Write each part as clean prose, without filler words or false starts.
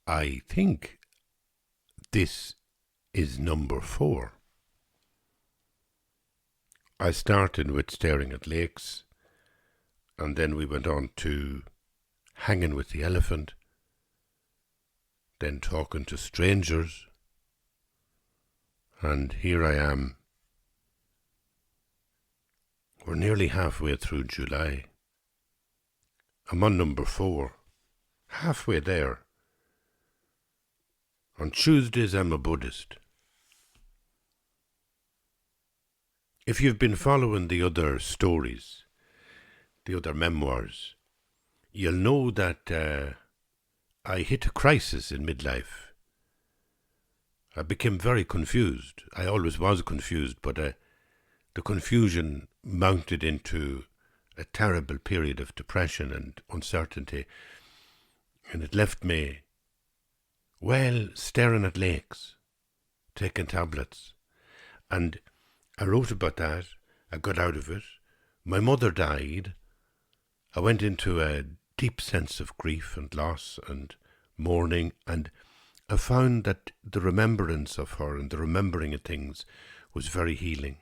I think this is number 4. I started with staring at lakes, and then we went on to hanging with the elephant, then talking to strangers, and here I am. We're nearly halfway through July. I'm on number 4, halfway there. On Tuesdays I'm a Buddhist. If you've been following the other stories, the other memoirs, you'll know that I hit a crisis in midlife. I became very confused. I always was confused, but the confusion mounted into a terrible period of depression and uncertainty, and it left me, well, staring at lakes, taking tablets. And I wrote about that. I got out of it. My mother died. I went into a deep sense of grief and loss and mourning, and I found that the remembrance of her and the remembering of things was very healing.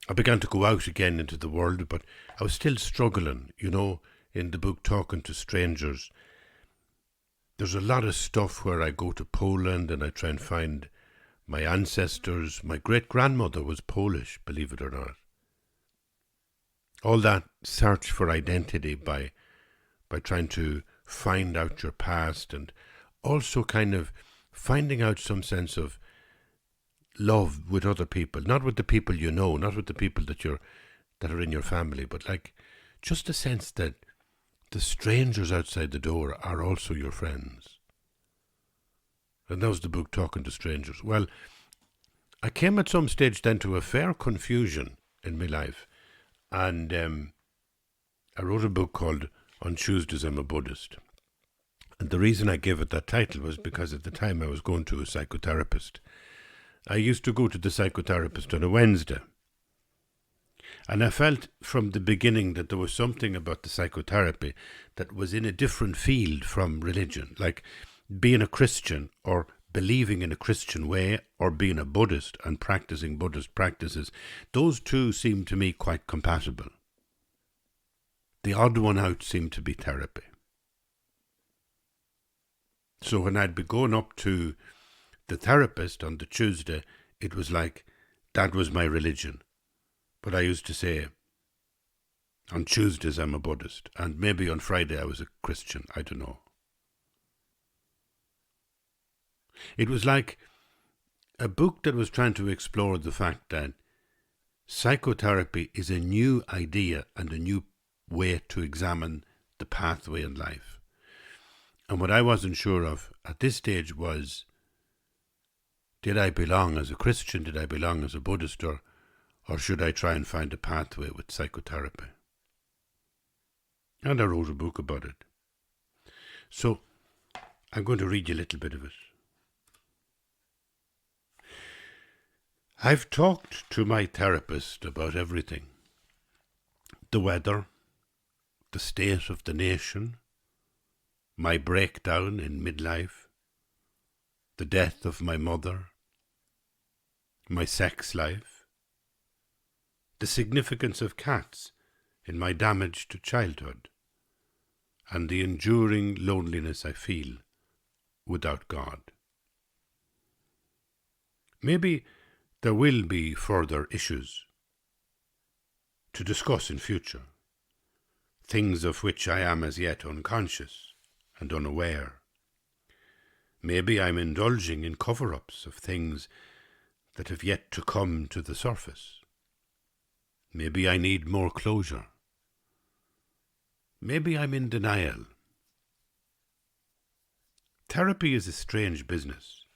I began to go out again into the world, but I was still struggling. You know, in the book Talking to Strangers, there's a lot of stuff where I go to Poland and I try and find my ancestors. My great-grandmother was Polish, believe it or not. All that search for identity by trying to find out your past, and also kind of finding out some sense of love with other people, not with the people you know, not with the people that are in your family, but like just a sense that the strangers outside the door are also your friends. And that was the book Talking to Strangers. Well, I came at some stage then to a fair confusion in my life, and I wrote a book called On Tuesdays I'm a Buddhist. And the reason I gave it that title was because at the time I was going to a psychotherapist. I used to go to the psychotherapist on a Wednesday. And I felt from the beginning that there was something about the psychotherapy that was in a different field from religion. Like being a Christian or believing in a Christian way or being a Buddhist and practicing Buddhist practices, those two seemed to me quite compatible. The odd one out seemed to be therapy. So when I'd be going up to the therapist on the Tuesday, it was like that was my religion. But I used to say, on Tuesdays I'm a Buddhist, and maybe on Friday I was a Christian, I don't know. It was like a book that was trying to explore the fact that psychotherapy is a new idea and a new way to examine the pathway in life. And what I wasn't sure of at this stage was, did I belong as a Christian? Did I belong as a Buddhist? Or should I try and find a pathway with psychotherapy? And I wrote a book about it. So I'm going to read you a little bit of it. I've talked to my therapist about everything. The weather, the state of the nation, my breakdown in midlife, the death of my mother, my sex life, the significance of cats in my damage to childhood, and the enduring loneliness I feel without God. Maybe there will be further issues to discuss in future, things of which I am as yet unconscious and unaware. Maybe I'm indulging in cover-ups of things that have yet to come to the surface. Maybe I need more closure. Maybe I'm in denial. Therapy is a strange business.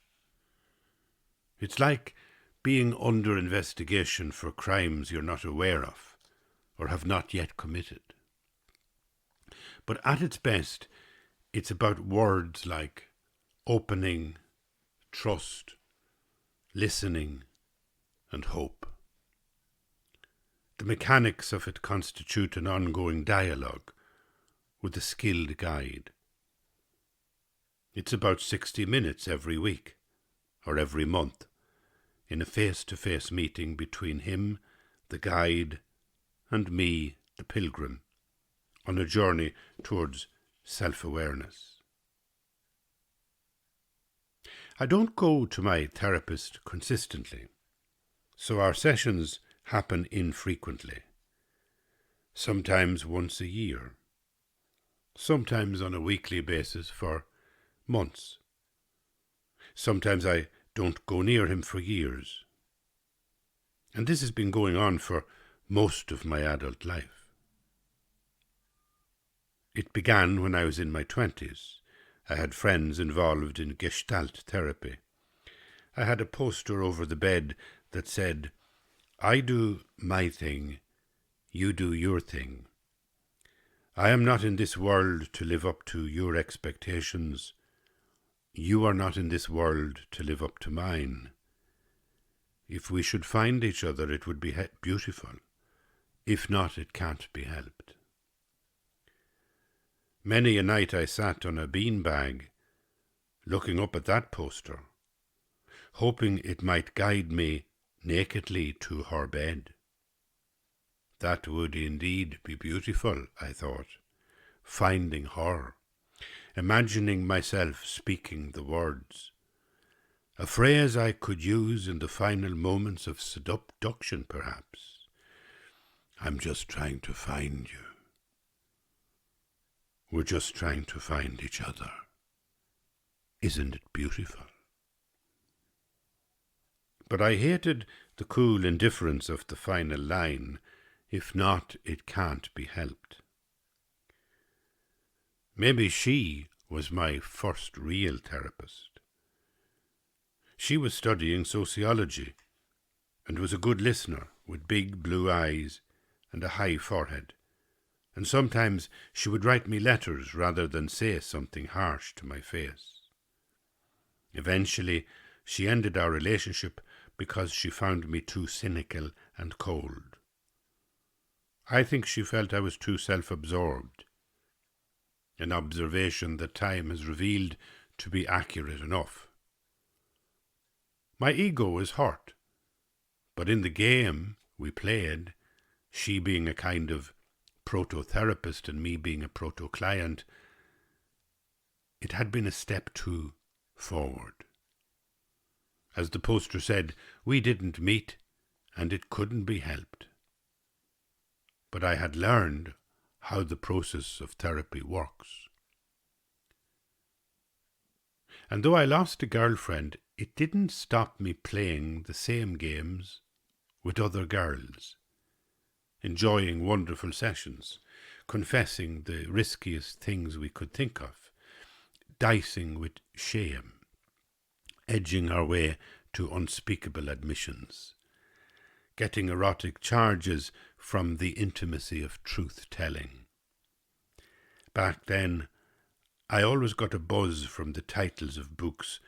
It's like being under investigation for crimes you're not aware of or have not yet committed. But at its best, it's about words like opening, trust, listening, and hope. The mechanics of it constitute an ongoing dialogue with a skilled guide. It's about 60 minutes every week, or every month, in a face-to-face meeting between him, the guide, and me, the pilgrim, on a journey towards self-awareness. I don't go to my therapist consistently, so our sessions happen infrequently, sometimes once a year, sometimes on a weekly basis for months. Sometimes I don't go near him for years. And this has been going on for most of my adult life. It began when I was in my 20s. I had friends involved in Gestalt therapy. I had a poster over the bed that said, "I do my thing, you do your thing. I am not in this world to live up to your expectations. You are not in this world to live up to mine. If we should find each other, it would be beautiful. If not, it can't be helped." Many a night I sat on a beanbag, looking up at that poster, hoping it might guide me nakedly to her bed. That would indeed be beautiful, I thought, finding her, imagining myself speaking the words, a phrase I could use in the final moments of seduction, perhaps. I'm just trying to find you. We're just trying to find each other. Isn't it beautiful? But I hated the cool indifference of the final line, "If not, it can't be helped." Maybe she was my first real therapist. She was studying sociology and was a good listener with big blue eyes and a high forehead. And sometimes she would write me letters rather than say something harsh to my face. Eventually, she ended our relationship because she found me too cynical and cold. I think she felt I was too self-absorbed, an observation that time has revealed to be accurate enough. My ego was hurt, but in the game we played, she being a kind of proto-therapist and me being a proto-client, it had been a step too forward. As the poster said, we didn't meet and it couldn't be helped. But I had learned how the process of therapy works. And though I lost a girlfriend, it didn't stop me playing the same games with other girls, enjoying wonderful sessions, confessing the riskiest things we could think of, dicing with shame, edging our way to unspeakable admissions, getting erotic charges from the intimacy of truth-telling. Back then, I always got a buzz from the titles of books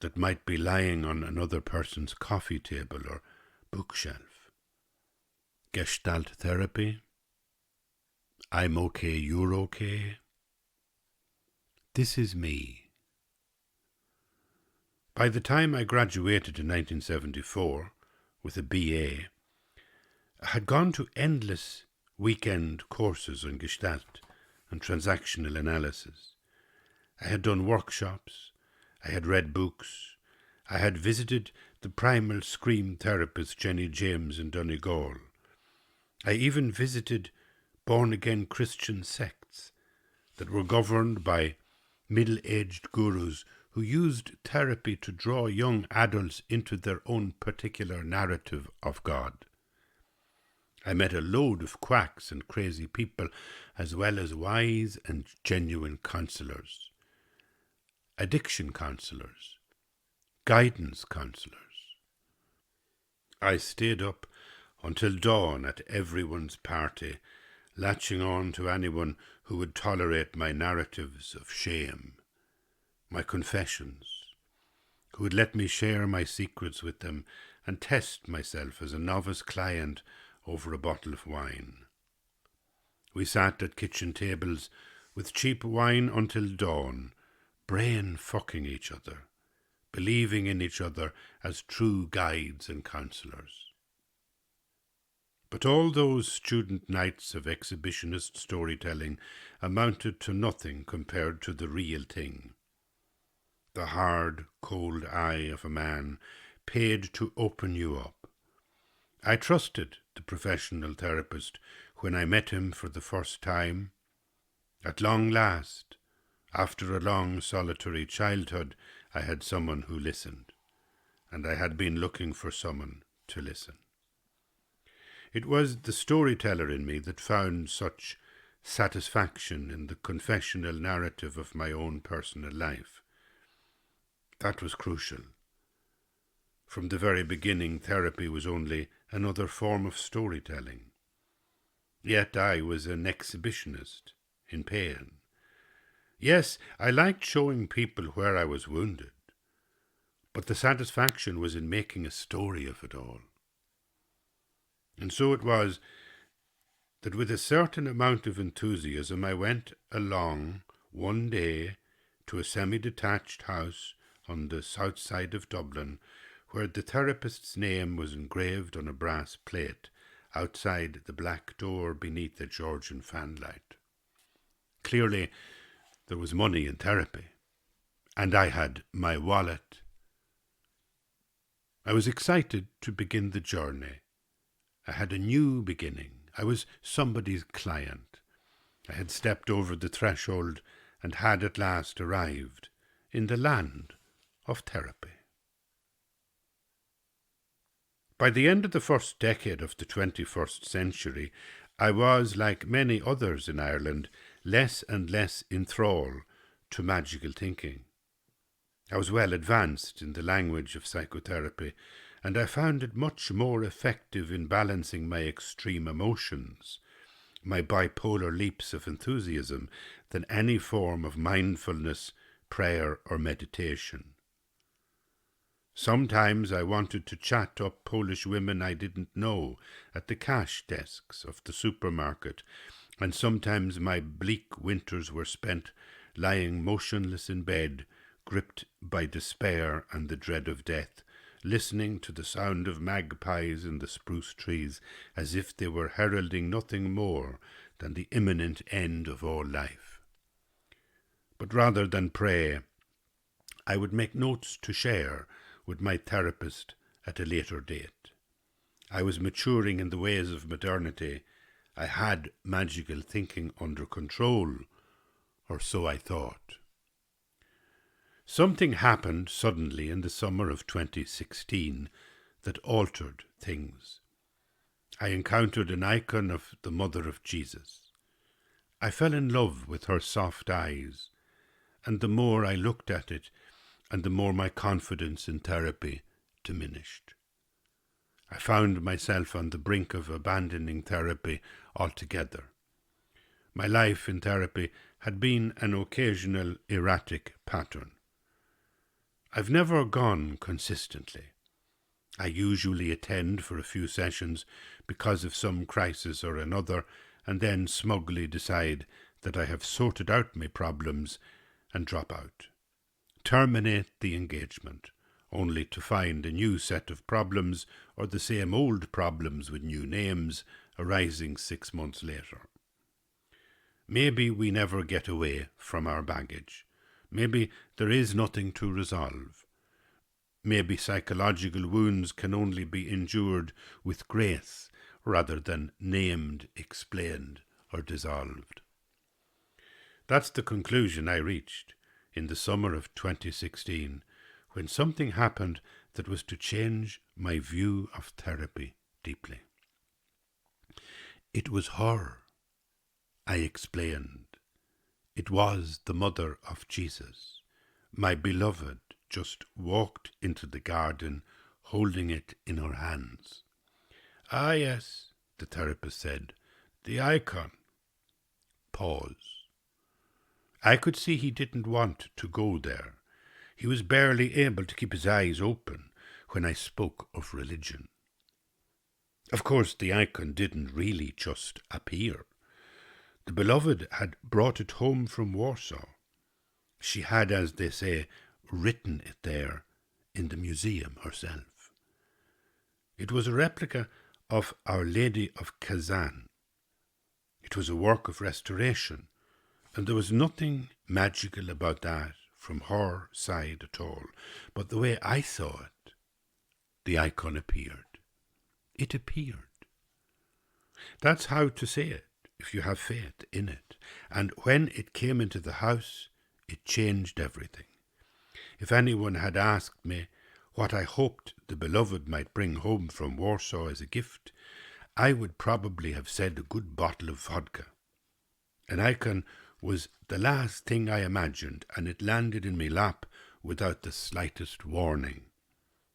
that might be lying on another person's coffee table or bookshelf. Gestalt therapy, I'm okay, you're okay. This is me. By the time I graduated in 1974 with a BA, I had gone to endless weekend courses on Gestalt and transactional analysis. I had done workshops, I had read books, I had visited the primal scream therapist Jenny James in Donegal. I even visited born-again Christian sects that were governed by middle-aged gurus who used therapy to draw young adults into their own particular narrative of God. I met a load of quacks and crazy people, as well as wise and genuine counsellors, addiction counsellors, guidance counsellors. I stayed up until dawn at everyone's party, latching on to anyone who would tolerate my narratives of shame, my confessions, who would let me share my secrets with them and test myself as a novice client over a bottle of wine. We sat at kitchen tables with cheap wine until dawn, brain fucking each other, believing in each other as true guides and counsellors. But all those student nights of exhibitionist storytelling amounted to nothing compared to the real thing. The hard, cold eye of a man paid to open you up. I trusted the professional therapist when I met him for the first time. At long last, after a long solitary childhood, I had someone who listened, and I had been looking for someone to listen. It was the storyteller in me that found such satisfaction in the confessional narrative of my own personal life. That was crucial. From the very beginning, therapy was only another form of storytelling. Yet I was an exhibitionist in pain. Yes, I liked showing people where I was wounded, but the satisfaction was in making a story of it all. And so it was that with a certain amount of enthusiasm I went along one day to a semi-detached house on the south side of Dublin, where the therapist's name was engraved on a brass plate outside the black door beneath a Georgian fanlight. Clearly, there was money in therapy, and I had my wallet. I was excited to begin the journey. I had a new beginning. I was somebody's client. I had stepped over the threshold and had at last arrived in the land of therapy. By the end of the first decade of the 21st century, I was, like many others in Ireland, less and less in thrall to magical thinking. I was well advanced in the language of psychotherapy, and I found it much more effective in balancing my extreme emotions, my bipolar leaps of enthusiasm, than any form of mindfulness, prayer, or meditation. Sometimes I wanted to chat up Polish women I didn't know at the cash desks of the supermarket, and sometimes my bleak winters were spent lying motionless in bed, gripped by despair and the dread of death, listening to the sound of magpies in the spruce trees as if they were heralding nothing more than the imminent end of all life. But rather than pray, I would make notes to share with my therapist at a later date. I was maturing in the ways of modernity. I had magical thinking under control, or so I thought. Something happened suddenly in the summer of 2016 that altered things. I encountered an icon of the Mother of Jesus. I fell in love with her soft eyes, and the more I looked at it, and the more my confidence in therapy diminished. I found myself on the brink of abandoning therapy altogether. My life in therapy had been an occasional erratic pattern. I've never gone consistently. I usually attend for a few sessions because of some crisis or another, and then smugly decide that I have sorted out my problems and drop out. Terminate the engagement, only to find a new set of problems or the same old problems with new names arising 6 months later. Maybe we never get away from our baggage. Maybe there is nothing to resolve. Maybe psychological wounds can only be endured with grace rather than named, explained, or dissolved. That's the conclusion I reached in the summer of 2016, when something happened that was to change my view of therapy deeply. It was her, I explained. It was the Mother of Jesus. My beloved just walked into the garden holding it in her hands. Ah, yes, the therapist said, the icon. Pause. I could see he didn't want to go there. He was barely able to keep his eyes open when I spoke of religion. Of course, the icon didn't really just appear. The beloved had brought it home from Warsaw. She had, as they say, written it there in the museum herself. It was a replica of Our Lady of Kazan. It was a work of restoration, and there was nothing magical about that from her side at all. But the way I saw it, the icon appeared. It appeared. That's how to say it, if you have faith in it. And when it came into the house, it changed everything. If anyone had asked me what I hoped the beloved might bring home from Warsaw as a gift, I would probably have said a good bottle of vodka. An icon was the last thing I imagined, and it landed in my lap without the slightest warning.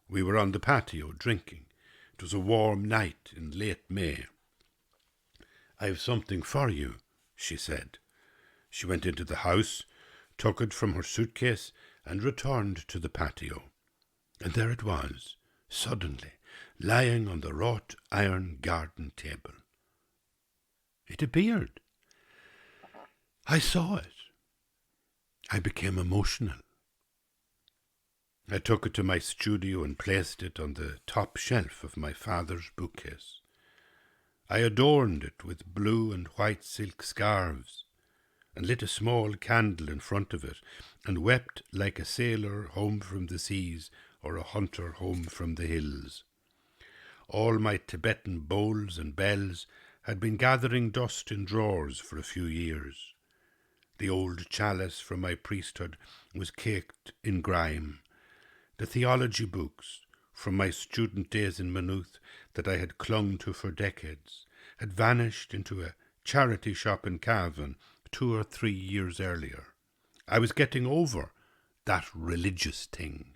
We were on the patio drinking. It was a warm night in late May. "I have something for you," she said. She went into the house, took it from her suitcase, and returned to the patio. And there it was, suddenly, lying on the wrought iron garden table. It appeared. I saw it. I became emotional. I took it to my studio and placed it on the top shelf of my father's bookcase. I adorned it with blue and white silk scarves, and lit a small candle in front of it, and wept like a sailor home from the seas or a hunter home from the hills. All my Tibetan bowls and bells had been gathering dust in drawers for a few years. The old chalice from my priesthood was caked in grime. The theology books from my student days in Maynooth that I had clung to for decades had vanished into a charity shop in Cavan 2 or 3 years earlier. I was getting over that religious thing.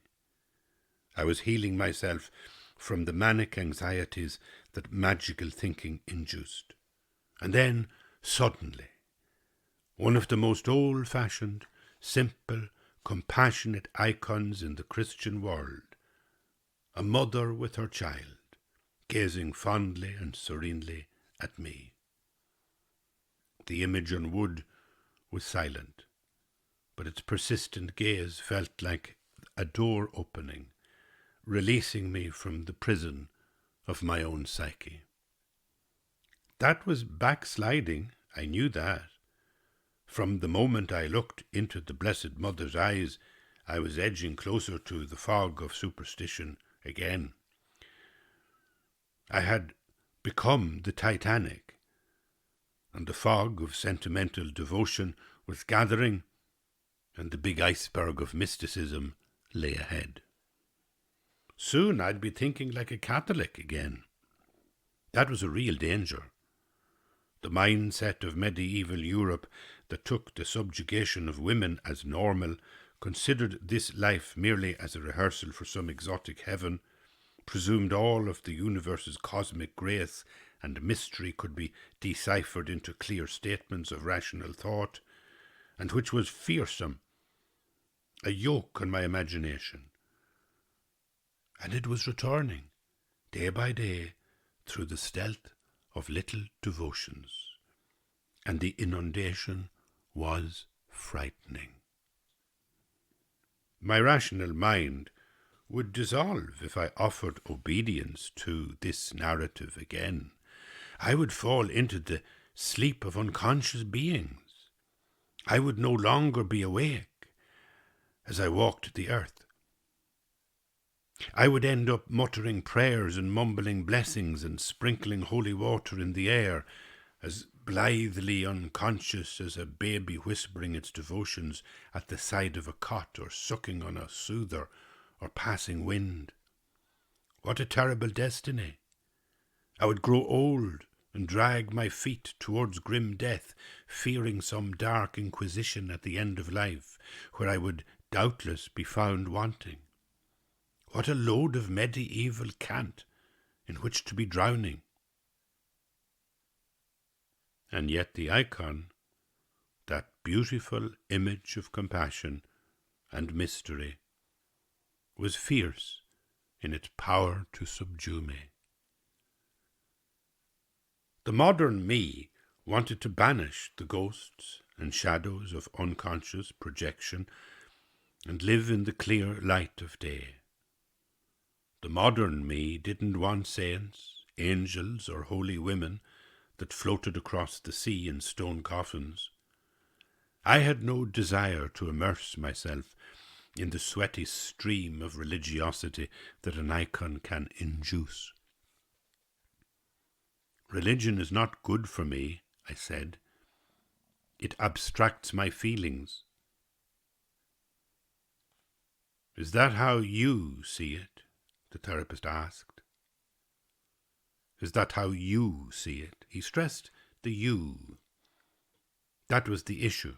I was healing myself from the manic anxieties that magical thinking induced. And then, suddenly, one of the most old-fashioned, simple, compassionate icons in the Christian world, a mother with her child, gazing fondly and serenely at me. The image on wood was silent, but its persistent gaze felt like a door opening, releasing me from the prison of my own psyche. That was backsliding, I knew that. From the moment I looked into the Blessed Mother's eyes, I was edging closer to the fog of superstition again. I had become the Titanic, and the fog of sentimental devotion was gathering, and the big iceberg of mysticism lay ahead. Soon I'd be thinking like a Catholic again. That was a real danger. The mindset of medieval Europe that took the subjugation of women as normal, considered this life merely as a rehearsal for some exotic heaven, presumed all of the universe's cosmic grace and mystery could be deciphered into clear statements of rational thought, and which was fearsome, a yoke on my imagination. And it was returning, day by day, through the stealth of little devotions, and the inundation was frightening. My rational mind would dissolve if I offered obedience to this narrative again. I would fall into the sleep of unconscious beings. I would no longer be awake as I walked the earth. I would end up muttering prayers and mumbling blessings and sprinkling holy water in the air, as blithely unconscious as a baby whispering its devotions at the side of a cot or sucking on a soother or passing wind. What a terrible destiny! I would grow old and drag my feet towards grim death, fearing some dark inquisition at the end of life, where I would doubtless be found wanting. What a load of medieval cant in which to be drowning. And yet the icon, that beautiful image of compassion and mystery, was fierce in its power to subdue me. The modern me wanted to banish the ghosts and shadows of unconscious projection and live in the clear light of day. The modern me didn't want saints, angels, or holy women that floated across the sea in stone coffins. I had no desire to immerse myself in the sweaty stream of religiosity that an icon can induce. Religion is not good for me, I said. It abstracts my feelings. Is that how you see it? The therapist asked. Is that how you see it? He stressed the you. That was the issue.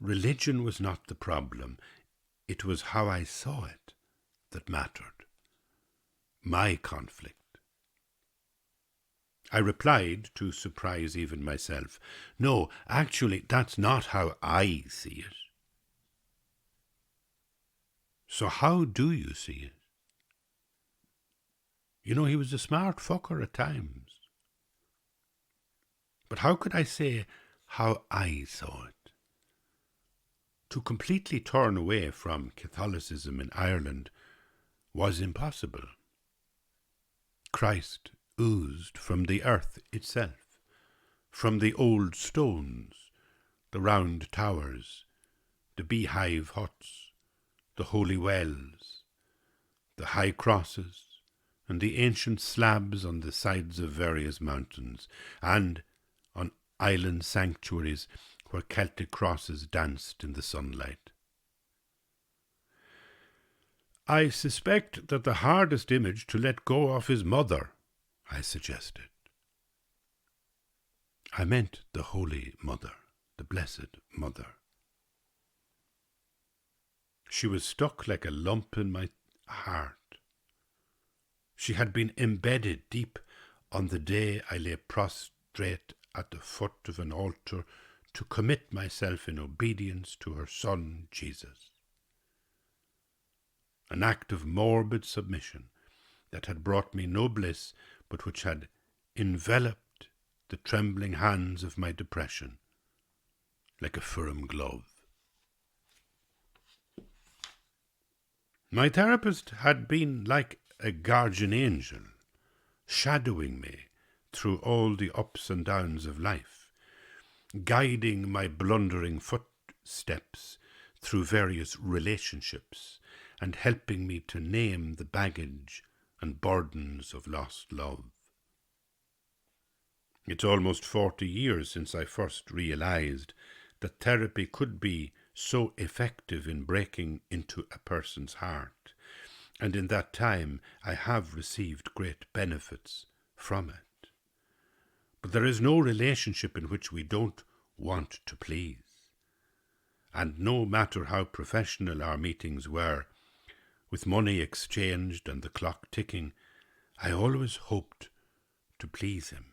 Religion was not the problem. It was how I saw it that mattered. My conflict. I replied, to surprise even myself, no, actually, that's not how I see it. So how do you see it? You know, he was a smart fucker at times. But how could I say how I saw it? To completely turn away from Catholicism in Ireland was impossible. Christ oozed from the earth itself, from the old stones, the round towers, the beehive huts, the holy wells, the high crosses, and the ancient slabs on the sides of various mountains, and on island sanctuaries where Celtic crosses danced in the sunlight. I suspect that the hardest image to let go of is Mother, I suggested. I meant the Holy Mother, the Blessed Mother. She was stuck like a lump in my heart. She had been embedded deep on the day I lay prostrate at the foot of an altar to commit myself in obedience to her Son, Jesus. An act of morbid submission that had brought me no bliss, but which had enveloped the trembling hands of my depression like a firm glove. My therapist had been like a guardian angel, shadowing me through all the ups and downs of life, guiding my blundering footsteps through various relationships, and helping me to name the baggage and burdens of lost love. It's almost 40 years since I first realized that therapy could be so effective in breaking into a person's heart, and in that time I have received great benefits from it. But there is no relationship in which we don't want to please. And no matter how professional our meetings were, with money exchanged and the clock ticking, I always hoped to please him.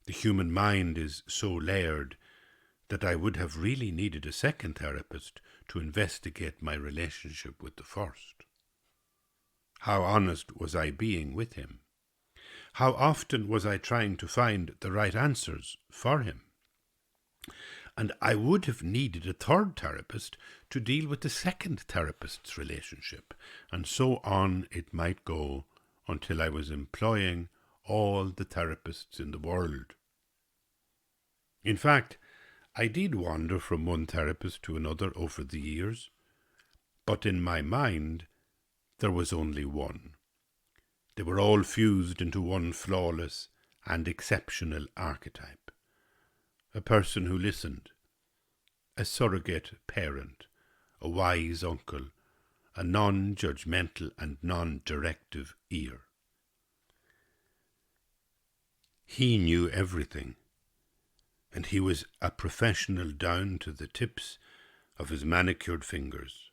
The human mind is so layered that I would have really needed a second therapist to investigate my relationship with the first. How honest was I being with him? How often was I trying to find the right answers for him? And I would have needed a third therapist to deal with the second therapist's relationship, and so on it might go until I was employing all the therapists in the world. In fact, I did wander from one therapist to another over the years, but in my mind there was only one. They were all fused into one flawless and exceptional archetype. A person who listened, a surrogate parent, a wise uncle, a non-judgmental and non-directive ear. He knew everything, and he was a professional down to the tips of his manicured fingers.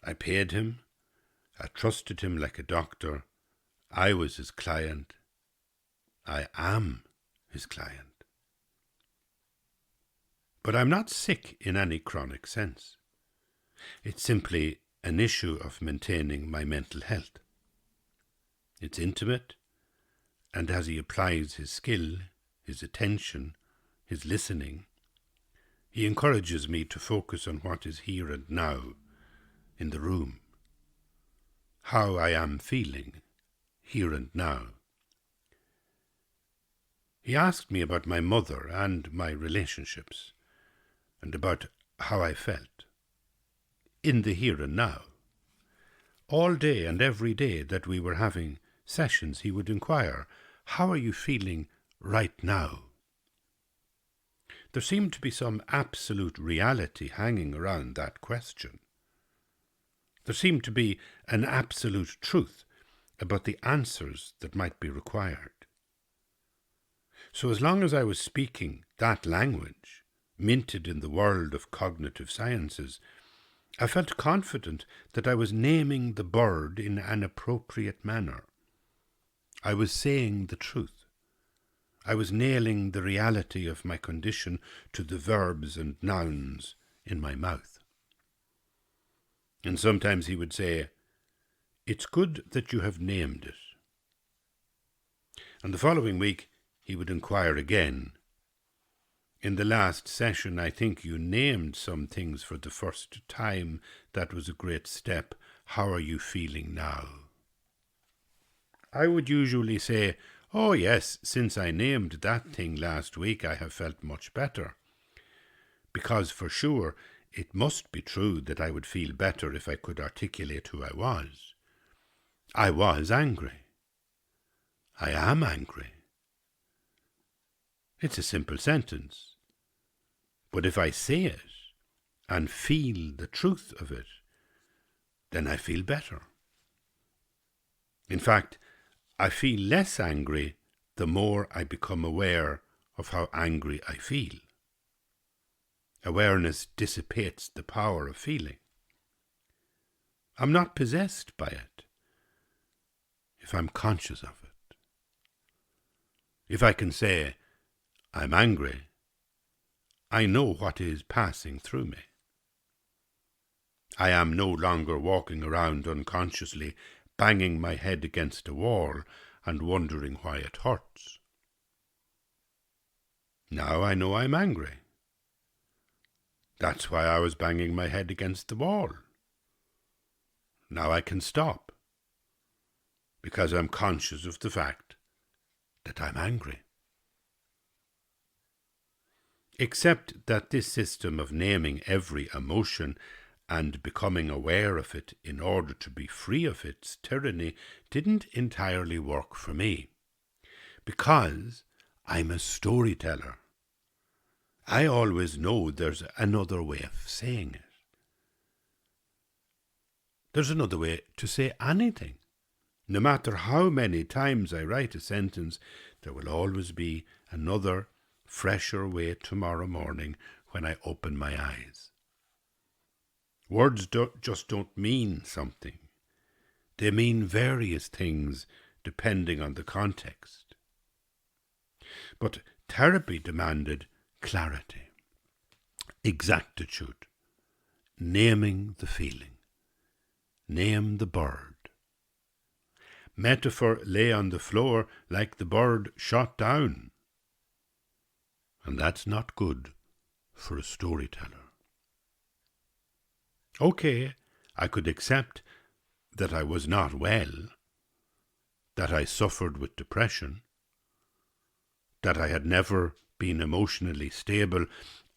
I paid him, I trusted him like a doctor, I was his client, I am his client. But I'm not sick in any chronic sense. It's simply an issue of maintaining my mental health. It's intimate, and as he applies his skill, his attention, his listening, He encourages me to focus on what is here and now, in the room, how I am feeling, here and now. He asked me about my mother and my relationships, and about how I felt, in the here and now. All day and every day that we were having sessions, he would inquire, "How are you feeling right now?" There seemed to be some absolute reality hanging around that question. There seemed to be an absolute truth about the answers that might be required. So as long as I was speaking that language, minted in the world of cognitive sciences, I felt confident that I was naming the bird in an appropriate manner. I was saying the truth. I was nailing the reality of my condition to the verbs and nouns in my mouth. And sometimes he would say, "It's good that you have named it." And the following week he would inquire again, "In the last session I think you named some things for the first time. That was a great step. How are you feeling now?" I would usually say, "Oh yes, since I named that thing last week I have felt much better." Because for sure it must be true that I would feel better if I could articulate who I was. I was angry. I am angry. It's a simple sentence. But if I say it and feel the truth of it, then I feel better. In fact, I feel less angry the more I become aware of how angry I feel. Awareness dissipates the power of feeling. I'm not possessed by it if I'm conscious of it. If I can say, "I'm angry," I know what is passing through me. I am no longer walking around unconsciously, banging my head against a wall and wondering why it hurts. Now I know I'm angry. That's why I was banging my head against the wall. Now I can stop, because I'm conscious of the fact that I'm angry. Except that this system of naming every emotion and becoming aware of it in order to be free of its tyranny didn't entirely work for me, because I'm a storyteller. I always know there's another way of saying it. There's another way to say anything. No matter how many times I write a sentence, there will always be another, fresher way tomorrow morning when I open my eyes. Words just don't mean something. They mean various things depending on the context. But therapy demanded clarity, exactitude, naming the feeling, name the bird. Metaphor lay on the floor like the bird shot down. And that's not good for a storyteller. Okay, I could accept that I was not well, that I suffered with depression, that I had never been emotionally stable,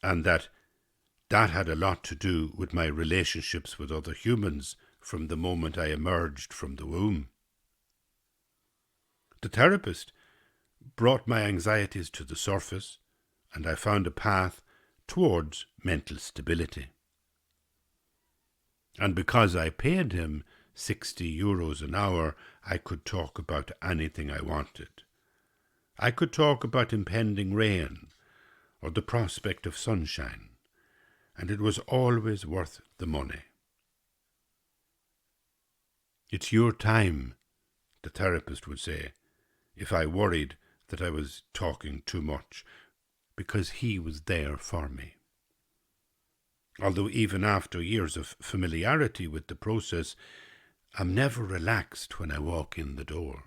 and that had a lot to do with my relationships with other humans from the moment I emerged from the womb. The therapist brought my anxieties to the surface, and I found a path towards mental stability. And because I paid him €60 an hour, I could talk about anything I wanted. I could talk about impending rain or the prospect of sunshine, and it was always worth the money. "It's your time," the therapist would say, if I worried that I was talking too much, because he was there for me. Although even after years of familiarity with the process, I'm never relaxed when I walk in the door.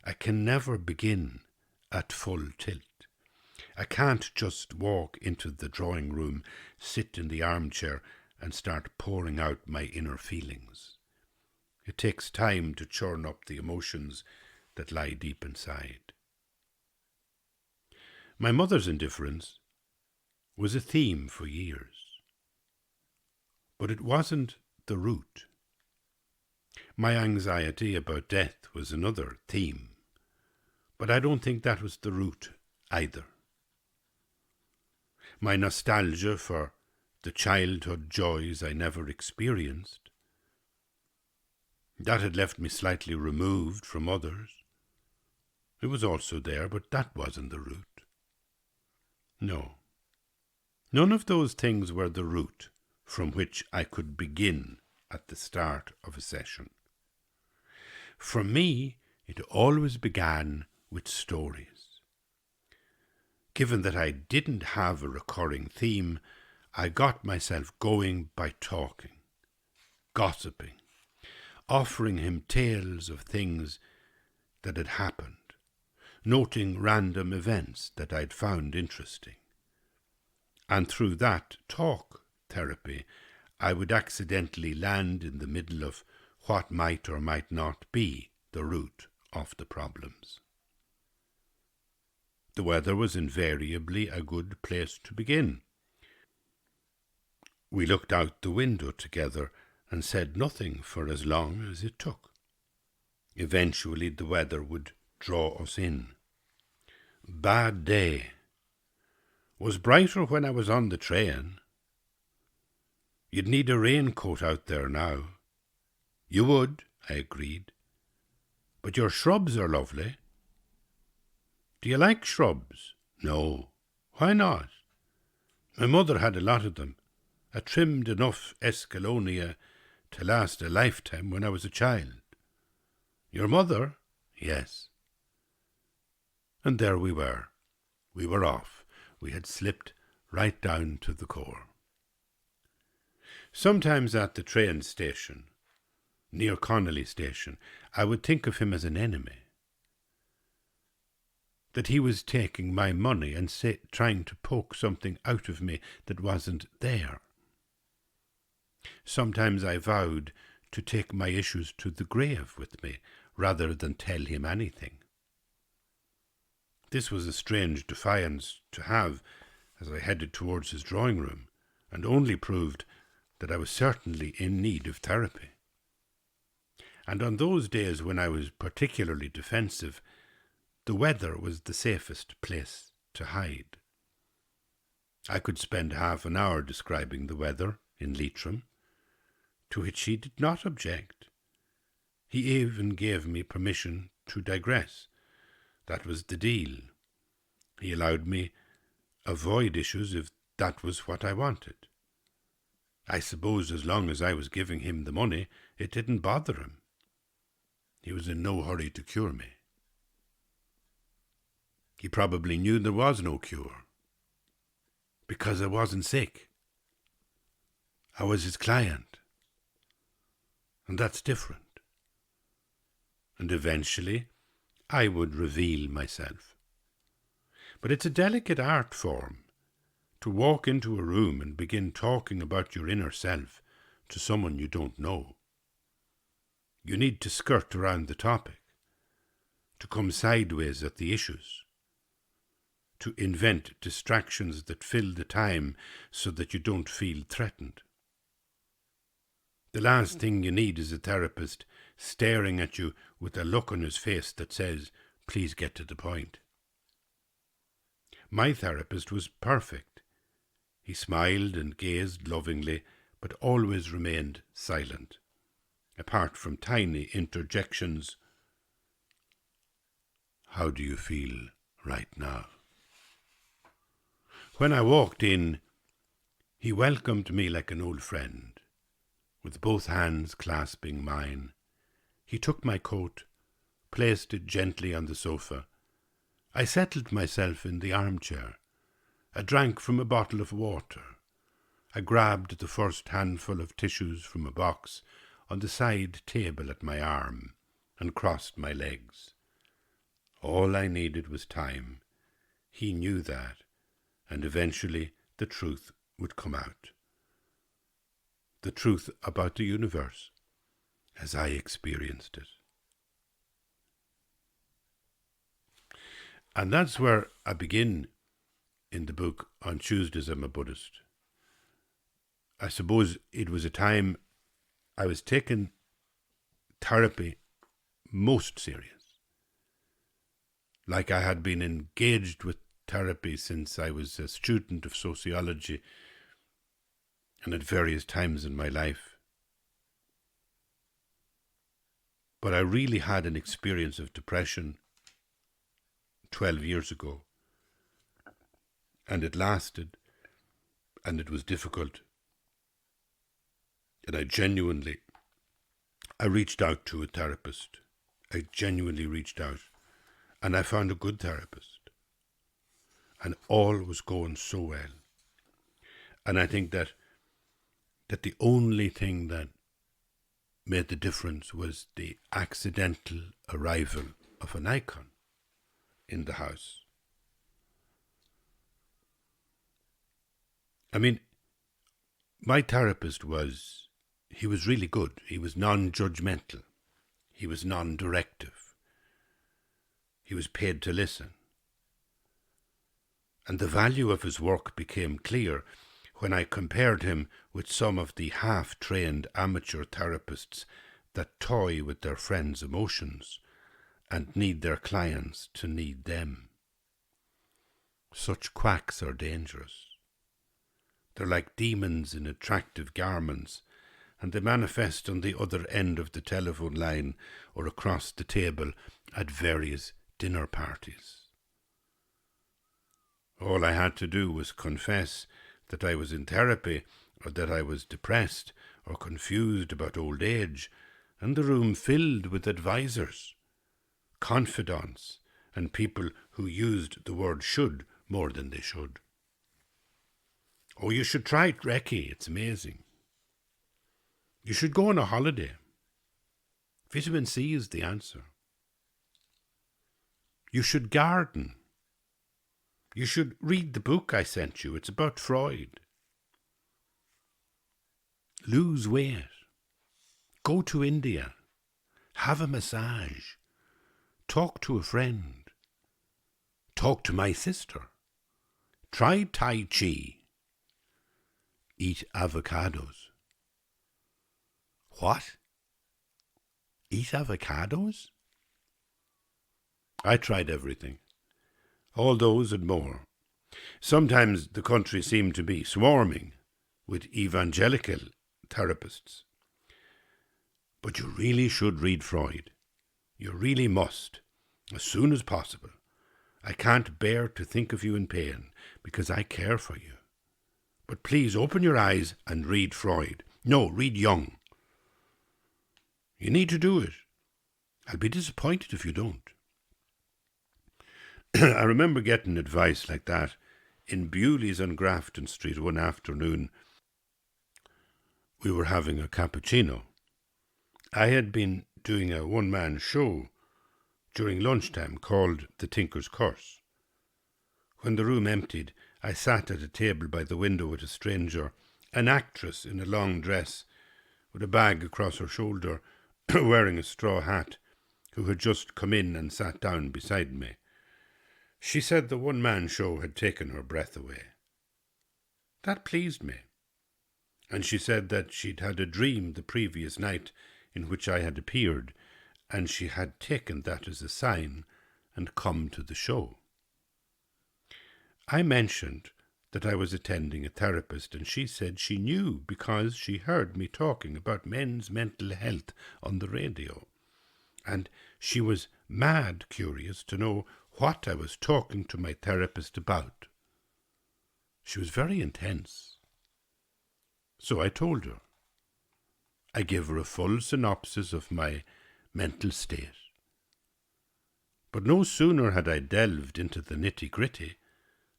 I can never begin at full tilt. I can't just walk into the drawing room, sit in the armchair, and start pouring out my inner feelings. It takes time to churn up the emotions that lie deep inside. My mother's indifference was a theme for years, but it wasn't the root. My anxiety about death was another theme, but I don't think that was the root either. My nostalgia for the childhood joys I never experienced, that had left me slightly removed from others. It was also there, but that wasn't the root. No, none of those things were the root from which I could begin at the start of a session. For me, it always began with stories. Given that I didn't have a recurring theme, I got myself going by talking, gossiping, offering him tales of things that had happened, noting random events that I'd found interesting. And through that talk therapy, I would accidentally land in the middle of what might or might not be the root of the problems. The weather was invariably a good place to begin. We looked out the window together and said nothing for as long as it took. Eventually the weather would draw us in. Bad day. Was brighter when I was on the train. You'd need a raincoat out there now. You would, I agreed. But your shrubs are lovely. Do you like shrubs? No. Why not? My mother had a lot of them. I trimmed enough escallonia to last a lifetime when I was a child. Your mother? Yes. And there we were. We were off. We had slipped right down to the core. Sometimes at the train station, near Connolly Station, I would think of him as an enemy. That he was taking my money and trying to poke something out of me that wasn't there. Sometimes I vowed to take my issues to the grave with me, rather than tell him anything. This was a strange defiance to have as I headed towards his drawing room, and only proved that I was certainly in need of therapy. And on those days when I was particularly defensive, the weather was the safest place to hide. I could spend half an hour describing the weather in Leitrim, to which he did not object. He even gave me permission to digress. That was the deal. He allowed me avoid issues if that was what I wanted. I suppose as long as I was giving him the money, it didn't bother him. He was in no hurry to cure me. He probably knew there was no cure, because I wasn't sick. I was his client, and that's different. And eventually, I would reveal myself. But it's a delicate art form to walk into a room and begin talking about your inner self to someone you don't know. You need to skirt around the topic, to come sideways at the issues, to invent distractions that fill the time so that you don't feel threatened. The last thing you need is a therapist staring at you with a look on his face that says, "Please get to the point." My therapist was perfect. He smiled and gazed lovingly, but always remained silent, apart from tiny interjections. "How do you feel right now?" When I walked in, he welcomed me like an old friend, with both hands clasping mine. He took my coat, placed it gently on the sofa. I settled myself in the armchair. I drank from a bottle of water. I grabbed the first handful of tissues from a box on the side table at my arm and crossed my legs. All I needed was time. He knew that, and eventually the truth would come out. The truth about the universe as I experienced it. And that's where I begin in the book, On Tuesdays I'm a Buddhist. I suppose it was a time I was taking therapy most serious. Like I had been engaged with therapy since I was a student of sociology and at various times in my life. But I really had an experience of depression 12 years ago. And it lasted, and it was difficult. And I reached out to a therapist. I genuinely reached out, and I found a good therapist. And all was going so well. And I think that the only thing that made the difference was the accidental arrival of an icon in the house. I mean, my therapist he was really good. He was non-judgmental. He was non-directive. He was paid to listen. And the value of his work became clear when I compared him with some of the half-trained amateur therapists that toy with their friends' emotions and need their clients to need them. Such quacks are dangerous. They're like demons in attractive garments, and they manifest on the other end of the telephone line or across the table at various dinner parties. All I had to do was confess that I was in therapy, or that I was depressed or confused about old age, and the room filled with advisors, confidants, and people who used the word should more than they should. Oh, you should try Reiki, it's amazing. You should go on a holiday. Vitamin C is the answer. You should garden. You should read the book I sent you. It's about Freud. Lose weight. Go to India. Have a massage. Talk to a friend. Talk to my sister. Try Tai Chi. Eat avocados. What? Eat avocados? I tried everything. All those and more. Sometimes the country seemed to be swarming with evangelical therapists. But you really should read Freud. You really must, as soon as possible. I can't bear to think of you in pain, because I care for you. But please open your eyes and read Freud. No, read Jung. You need to do it. I'll be disappointed if you don't. I remember getting advice like that in Bewley's on Grafton Street one afternoon. We were having a cappuccino. I had been doing a one-man show during lunchtime called The Tinker's Curse. When the room emptied, I sat at a table by the window with a stranger, an actress in a long dress with a bag across her shoulder, wearing a straw hat, who had just come in and sat down beside me. She said the one-man show had taken her breath away. That pleased me. And she said that she'd had a dream the previous night in which I had appeared, and she had taken that as a sign and come to the show. I mentioned that I was attending a therapist, and she said she knew because she heard me talking about men's mental health on the radio. And she was mad curious to know what I was talking to my therapist about. She was very intense. So I told her. I gave her a full synopsis of my mental state. But no sooner had I delved into the nitty-gritty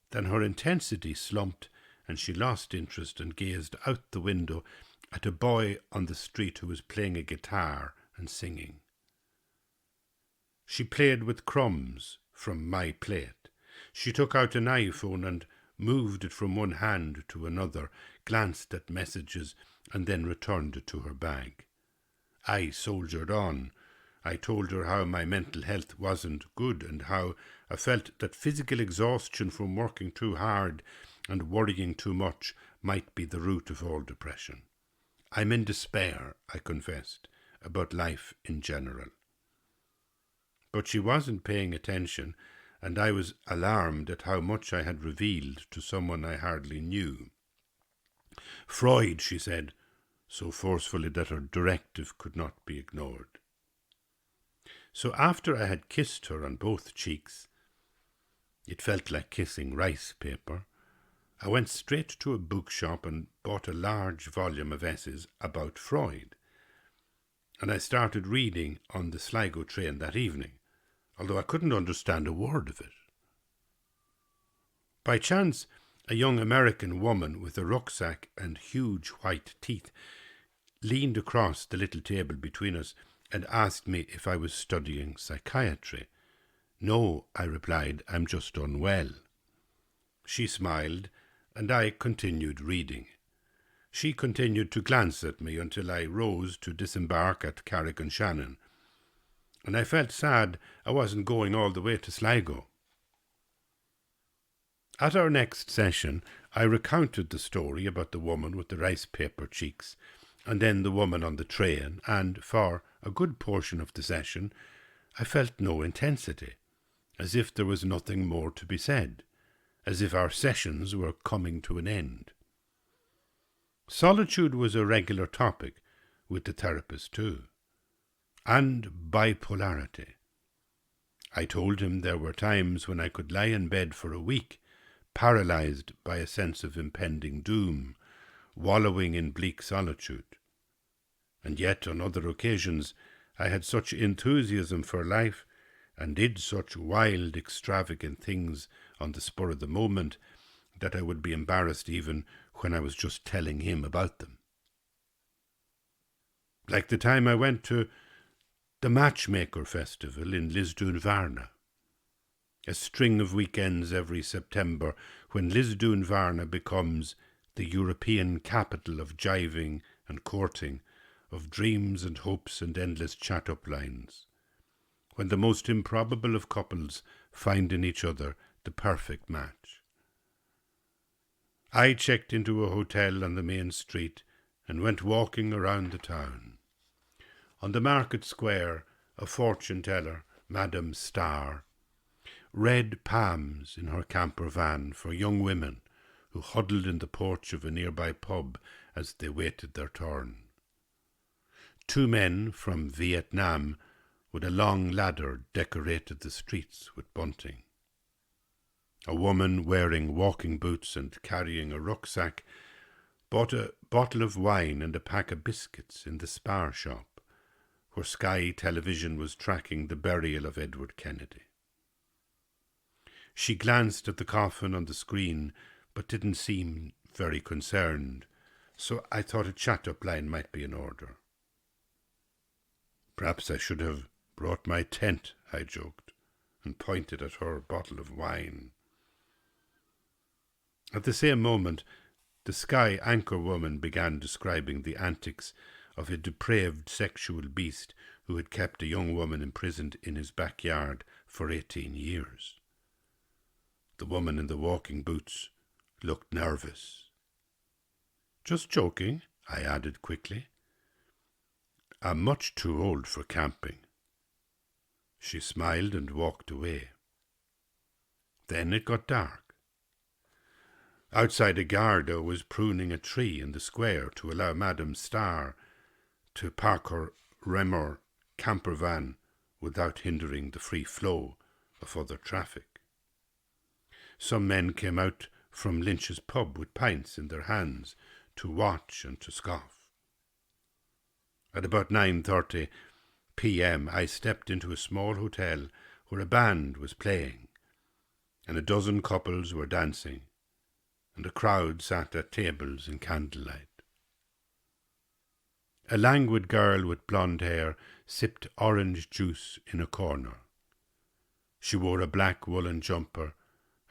than her intensity slumped and she lost interest and gazed out the window at a boy on the street who was playing a guitar and singing. She played with crumbs from my plate. She took out an iPhone and moved it from one hand to another, glanced at messages, and then returned it to her bag. I soldiered on. I told her how my mental health wasn't good and how I felt that physical exhaustion from working too hard and worrying too much might be the root of all depression. I'm in despair, I confessed, about life in general. But she wasn't paying attention, and I was alarmed at how much I had revealed to someone I hardly knew. Freud, she said, so forcefully that her directive could not be ignored. So after I had kissed her on both cheeks, it felt like kissing rice paper, I went straight to a bookshop and bought a large volume of essays about Freud. And I started reading on the Sligo train that evening, although I couldn't understand a word of it. By chance, a young American woman with a rucksack and huge white teeth leaned across the little table between us and asked me if I was studying psychiatry. No, I replied, I'm just unwell. She smiled, and I continued reading. She continued to glance at me until I rose to disembark at Carrick-on-Shannon, and I felt sad I wasn't going all the way to Sligo. At our next session, I recounted the story about the woman with the rice paper cheeks, and then the woman on the train, and for a good portion of the session, I felt no intensity, as if there was nothing more to be said, as if our sessions were coming to an end. Solitude was a regular topic with the therapist too, and bipolarity. I told him there were times when I could lie in bed for a week, paralysed by a sense of impending doom, wallowing in bleak solitude. And yet on other occasions I had such enthusiasm for life and did such wild, extravagant things on the spur of the moment that I would be embarrassed even when I was just telling him about them. Like the time I went to the Matchmaker Festival in Lisdoonvarna, a string of weekends every September when Lisdoonvarna becomes the European capital of jiving and courting, of dreams and hopes and endless chat-up lines, when the most improbable of couples find in each other the perfect match. I checked into a hotel on the main street and went walking around the town. On the market square, a fortune teller, Madame Star, read palms in her camper van for young women who huddled in the porch of a nearby pub as they waited their turn. 2 men from Vietnam with a long ladder decorated the streets with bunting. A woman wearing walking boots and carrying a rucksack bought a bottle of wine and a pack of biscuits in the Spar shop, where Sky Television was tracking the burial of Edward Kennedy. She glanced at the coffin on the screen, but didn't seem very concerned, so I thought a chat-up line might be in order. Perhaps I should have brought my tent, I joked, and pointed at her bottle of wine. At the same moment, the Sky anchor woman began describing the antics of a depraved sexual beast who had kept a young woman imprisoned in his backyard for 18 years. The woman in the walking boots looked nervous. Just joking, I added quickly. I'm much too old for camping. She smiled and walked away. Then it got dark. Outside, a Garda was pruning a tree in the square to allow Madame Star to park her Remor camper van without hindering the free flow of other traffic. Some men came out from Lynch's pub with pints in their hands to watch and to scoff. At about 9:30 p.m. I stepped into a small hotel where a band was playing, and a dozen couples were dancing, and a crowd sat at tables in candlelight. A languid girl with blonde hair sipped orange juice in a corner. She wore a black woolen jumper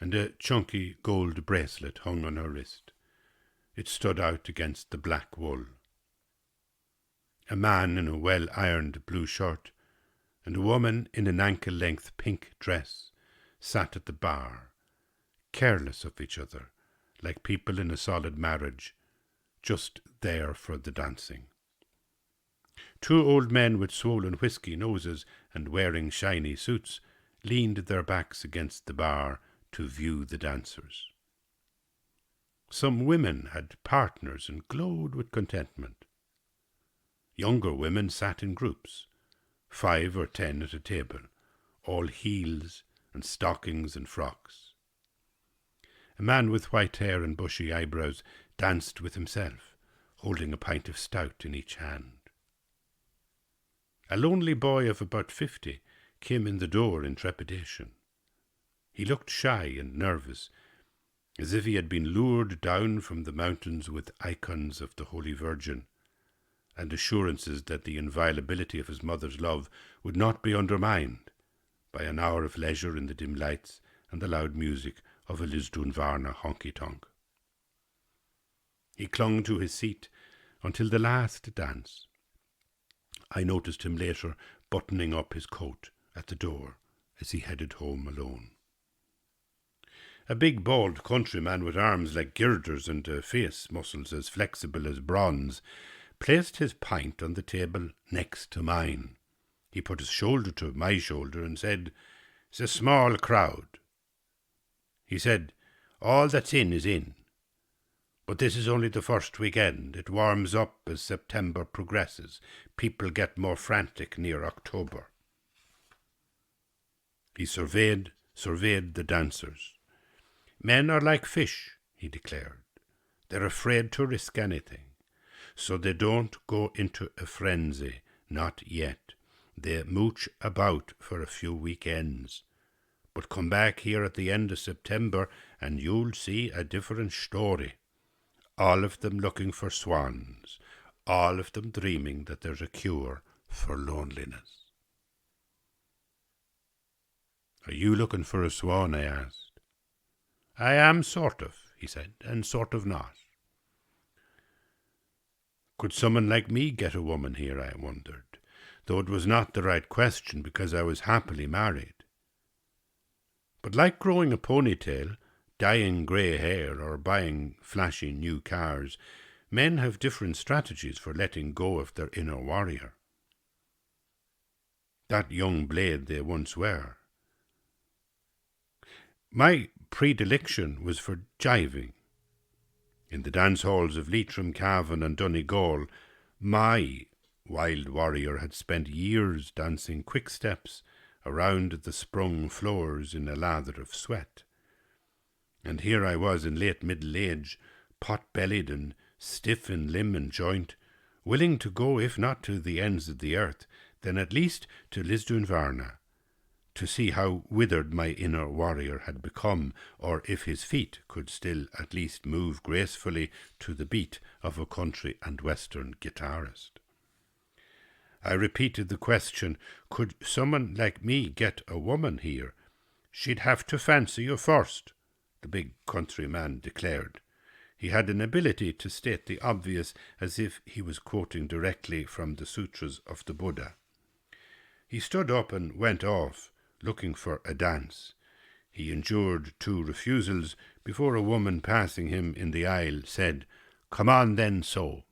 and a chunky gold bracelet hung on her wrist. It stood out against the black wool. A man in a well-ironed blue shirt and a woman in an ankle-length pink dress sat at the bar, careless of each other, like people in a solid marriage, just there for the dancing. Two old men with swollen whisky noses and wearing shiny suits leaned their backs against the bar to view the dancers. Some women had partners and glowed with contentment. Younger women sat in groups, 5 or 10 at a table, all heels and stockings and frocks. A man with white hair and bushy eyebrows danced with himself, holding a pint of stout in each hand. A lonely boy of about 50 came in the door in trepidation. He looked shy and nervous, as if he had been lured down from the mountains with icons of the Holy Virgin, and assurances that the inviolability of his mother's love would not be undermined by an hour of leisure in the dim lights and the loud music of a Lisdoonvarna honky-tonk. He clung to his seat until the last dance. I noticed him later buttoning up his coat at the door as he headed home alone. A big bald countryman with arms like girders and face muscles as flexible as bronze placed his pint on the table next to mine. He put his shoulder to my shoulder and said, "It's a small crowd." He said, "All that's in is in. But this is only the first weekend. It warms up as September progresses. People get more frantic near October." He surveyed the dancers. "Men are like fish," he declared. "They're afraid to risk anything. So they don't go into a frenzy, not yet. They mooch about for a few weekends. But come back here at the end of September and you'll see a different story. All of them looking for swans, all of them dreaming that there's a cure for loneliness." "Are you looking for a swan?" I asked. "I am, sort of," he said, "and sort of not." Could someone like me get a woman here, I wondered, though it was not the right question because I was happily married. But like growing a ponytail, dyeing grey hair, or buying flashy new cars, men have different strategies for letting go of their inner warrior. That young blade they once were. My predilection was for jiving. In the dance halls of Leitrim, Cavan and Donegal, my wild warrior had spent years dancing quick steps around the sprung floors in a lather of sweat. And here I was in late middle age, pot-bellied and stiff in limb and joint, willing to go, if not to the ends of the earth, then at least to Lisdoonvarna, to see how withered my inner warrior had become, or if his feet could still at least move gracefully to the beat of a country and western guitarist. I repeated the question, could someone like me get a woman here? "She'd have to fancy you first," the big countryman declared. He had an ability to state the obvious as if he was quoting directly from the sutras of the Buddha. He stood up and went off, looking for a dance. He endured 2 refusals before a woman passing him in the aisle said, "Come on then, so."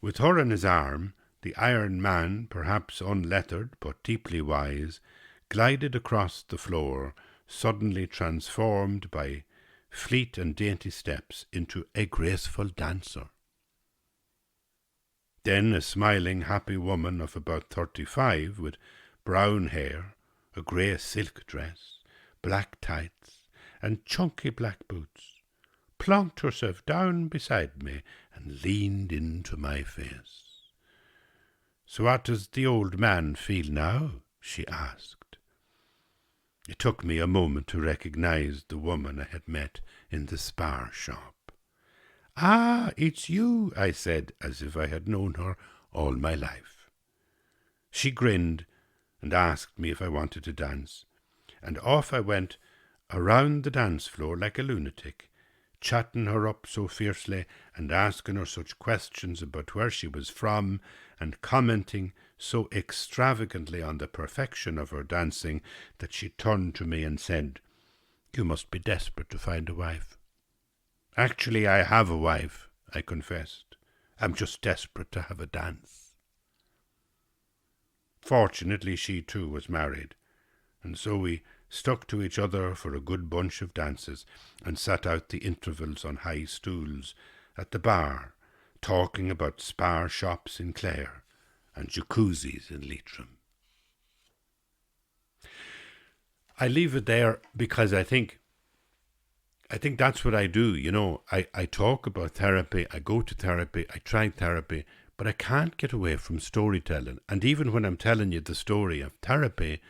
With her on his arm, the Iron Man, perhaps unlettered but deeply wise, glided across the floor, suddenly transformed by fleet and dainty steps into a graceful dancer. Then a smiling, happy woman of about 35, with brown hair, a grey silk dress, black tights, and chunky black boots, plunked herself down beside me and leaned into my face. "So what does the old man feel now?" she asked. It took me a moment to recognize the woman I had met in the spar shop. "Ah, it's you," I said, as if I had known her all my life. She grinned and asked me if I wanted to dance, and off I went around the dance floor like a lunatic, chatting her up so fiercely and asking her such questions about where she was from and commenting so extravagantly on the perfection of her dancing that she turned to me and said, "You must be desperate to find a wife." "Actually, I have a wife," I confessed. "I'm just desperate to have a dance." Fortunately, she too was married, and so we stuck to each other for a good bunch of dances and sat out the intervals on high stools at the bar, talking about spar shops in Clare and jacuzzis in Leitrim. I leave it there because I think that's what I do. I talk about therapy, I go to therapy, I try therapy, but I can't get away from storytelling. And even when I'm telling you the story of therapy,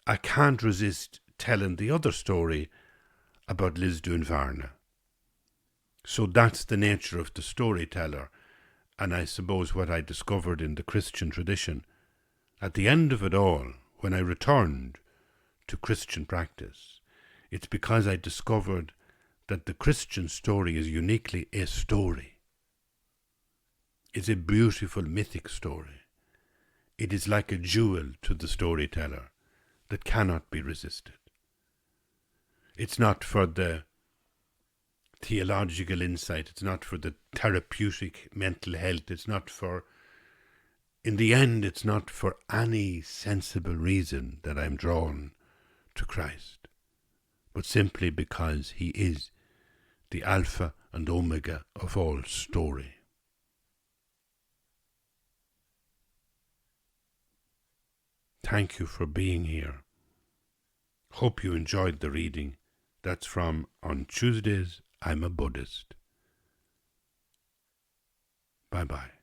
I can't resist telling the other story about Liz Dunvarna. So that's the nature of the storyteller, and I suppose what I discovered in the Christian tradition. At the end of it all, when I returned to Christian practice, it's because I discovered that the Christian story is uniquely a story. It's a beautiful mythic story. It is like a jewel to the storyteller that cannot be resisted. It's not for the theological insight, it's not for the therapeutic mental health, in the end, it's not for any sensible reason that I'm drawn to Christ, but simply because he is the Alpha and Omega of all story. Thank you for being here. Hope you enjoyed the reading. That's from On Tuesdays, I'm a Buddhist. Bye-bye.